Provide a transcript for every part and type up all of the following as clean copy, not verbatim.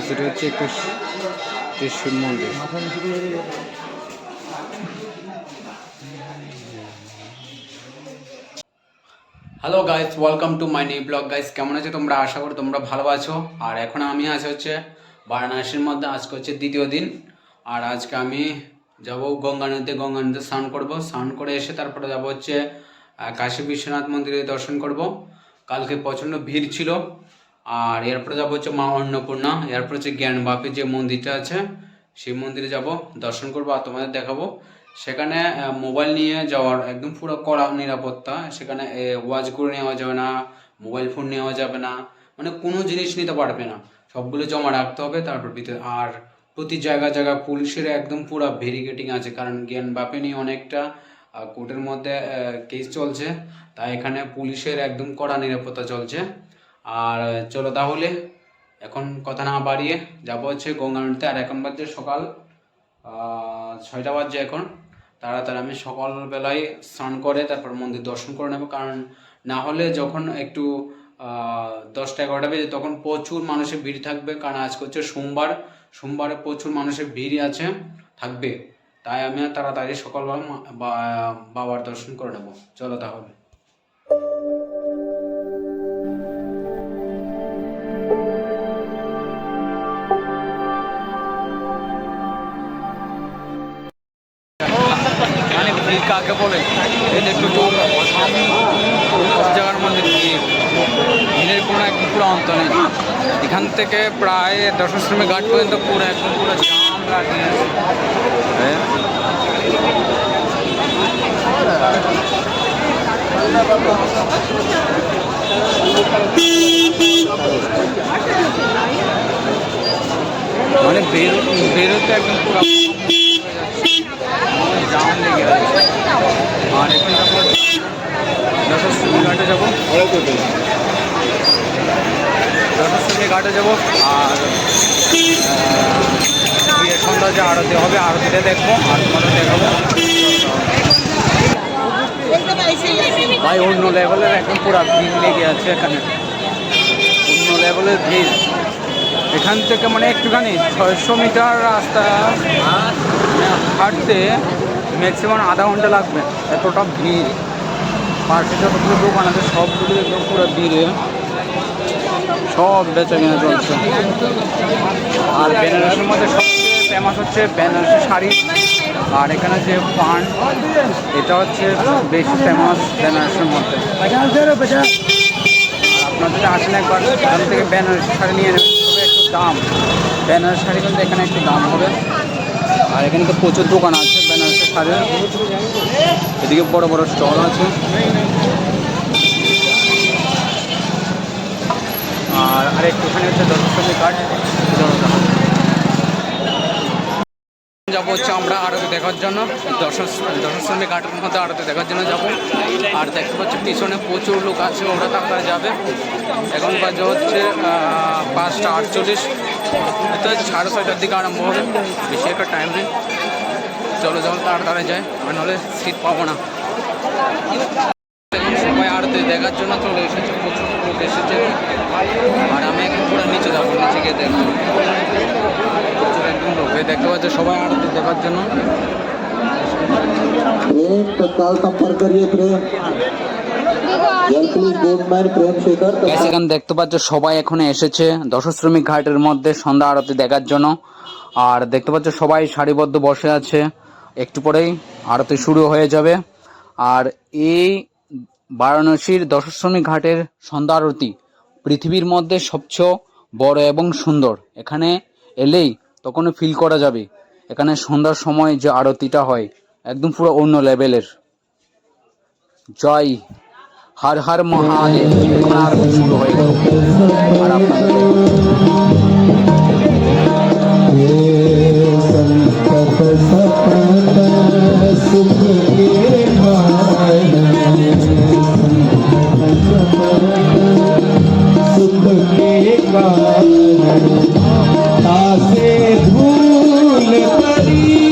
সেটা হচ্ছে একটু শিব মন্দির। Hello guys, welcome to my new blog. Guys কেমন আছো তোমরা? আশা করি তোমরা ভালো আছো। আর এখন আমি আছি হচ্ছে বারাণসীর মধ্যে। আজকে হচ্ছে দ্বিতীয় দিন। আর আজকে আমি যাব গঙ্গা নদীতে স্নান করব। স্নান করে এসে তারপরে যাব হচ্ছে কাশী বিশ্বনাথ মন্দিরে দর্শন করব। কালকে প্রচণ্ড ভিড় ছিল। আর এরপরে যাবো হচ্ছে মা অন্নপূর্ণা, এরপর হচ্ছে জ্ঞানবাপী যে মন্দিরটা আছে সেই মন্দিরে যাব, দর্শন করবো আর তোমাদের দেখাবো। সেখানে মোবাইল নিয়ে যাওয়ার একদম পুরো কড়া নিরাপত্তা। সেখানে ওয়াচ করে নেওয়া যাবে না, মোবাইল ফোন নেওয়া যাবে না, মানে কোনো জিনিস নিতে পারবে না, সবগুলো জমা রাখতে হবে তারপর ভিতরে। আর প্রতি জায়গা পুলিশের একদম পুরো ব্যারিকেডিং আছে, কারণ জ্ঞানবাপী নিয়ে অনেকটা কোর্টের মধ্যে কেস চলছে, তাই এখানে পুলিশের একদম কড়া নিরাপত্তা চলছে। আর চলো তাহলে এখন কথা না বাড়িয়ে যাবো হচ্ছে গঙ্গা নদীতে। আর এখন বাজছে সকাল 6টা বাজছে এখন। তাড়াতাড়ি আমি সকালবেলায় স্নান করে তারপর মন্দির দর্শন করে নেবো, কারণ না হলে যখন একটু 10টা-11টা বেজে তখন প্রচুর মানুষের ভিড় থাকবে, কারণ আজকে হচ্ছে সোমবারে প্রচুর মানুষের ভিড় আছে থাকবে। তাই আমি তাড়াতাড়ি সকালবেলা বাবার দর্শন করে নেবো। চলো তাহলে। কাকে বলে এই দেখতে সব জায়গার মধ্যে ভিড়ের কোনো একদম পুরো অন্ত নেই। এখান থেকে প্রায় দশাশ্রমী ঘাট পর্যন্ত পুরো একদম পুরো জাম লাগিয়ে মানে বেরোতে একদম পুরো জাম লেগে আছে। আর এখন যাবো দশাশ্রমী ঘাটে যাবো, আর সন্ধ্যা যে আরতি হবে আরতিটা দেখবো আর তোমাদের দেখাবো। ভাই অন্য লেভেলের একদম পুরো ভিড় লেগে আছে এখানে, অন্য লেভেলের ভিড়। এখান থেকে মানে একটুখানি 600 মিটার রাস্তা হাঁটতে ম্যাক্সিমাম আধা ঘন্টা লাগবে, এতটা ভিড়। পাশে যতগুলো দোকান আছে সবগুলো একদম পুরো ভিড়ে সব বেচা কেনা চলছে। আর বেনারসের মধ্যে সবচেয়ে ফেমাস হচ্ছে বেনারসি শাড়ি, আর এখানে যে পান এটা হচ্ছে বেশি ফেমাস বেনারসের মধ্যে। আপনার যদি আসেন একবার এখান থেকে বেনারসি শাড়ি নিয়ে নেবেন, তবে একটু দাম, বেনারসি শাড়ি কিন্তু এখানে একটু দাম হবে। আর এখানে তো প্রচুর দোকান আছে বেনারসি শাড়ির, এদিকে বড় বড় স্টল আছে। আর একটুখানি হচ্ছে দশাশ্রমী ঘাট যাবো হচ্ছে আমরা আরতি দেখার জন্য। দশাশ্রমী ঘাটের মধ্যে আরতি দেখার জন্য যাবো। আর দেখতে পাচ্ছি পিছনে প্রচুর লোক আছে, ওরা তাড়াতাড়ি যাবে। এখন বাজে হচ্ছে 5টা 48, তো 6:30টার দিকে আরম্ভ হবে, বেশি একটা টাইম নেই। চলো তাড়াতাড়ি যায়, আর নাহলে সিট পাবো না। সবাই আরতি দেখার জন্য চলে এসেছে, প্রচুর লোক এসেছে। আর আমি এখন পুরো নিচে যাবো, নিচে গিয়ে দেখবো প্রচুর একদম লোক দেখতে পাচ্ছে সবাই আরতি দেখার জন্য। এখানে দেখতে পাচ্ছ সবাই এখন এসেছে দশাশ্রমী ঘাটের মধ্যে সন্ধ্যা আরতি দেখার জন্য। আর দেখতে পাচ্ছ সবাই সারিবদ্ধ বসে আছে, একটু পরেই আরতি শুরু হয়ে যাবে। আর এই বারাণসীর দশাশ্রমী ঘাটের সন্ধ্যা আরতি পৃথিবীর মধ্যে সবচেয়ে বড় এবং সুন্দর। এখানে এলেই তখন ফিল করা যাবে এখানে সন্ধ্যার সময় যে আরতিটা হয় একদম পুরো অন্য লেভেলের। জয় হর হর মহাদেব। এখন আরতি শুরু হয়ে গেল। আর আপনাদের तासे धूल परी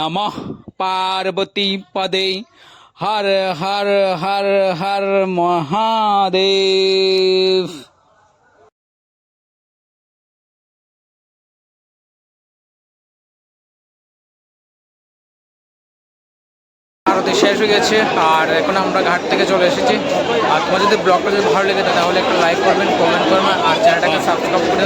নমঃ পার্বতী পদে হর হর হর হর মহাদেব। আরতি শেষ হয়ে গেছে আর এখন আমরা ঘাট থেকে চলে এসেছি। আর তোমার যদি ব্লগটা যদি ভালো লেগে থাকে তাহলে একটু লাইক করবেন, কমেন্ট করবেন আর চ্যানেলটাকে সাবস্ক্রাইব করে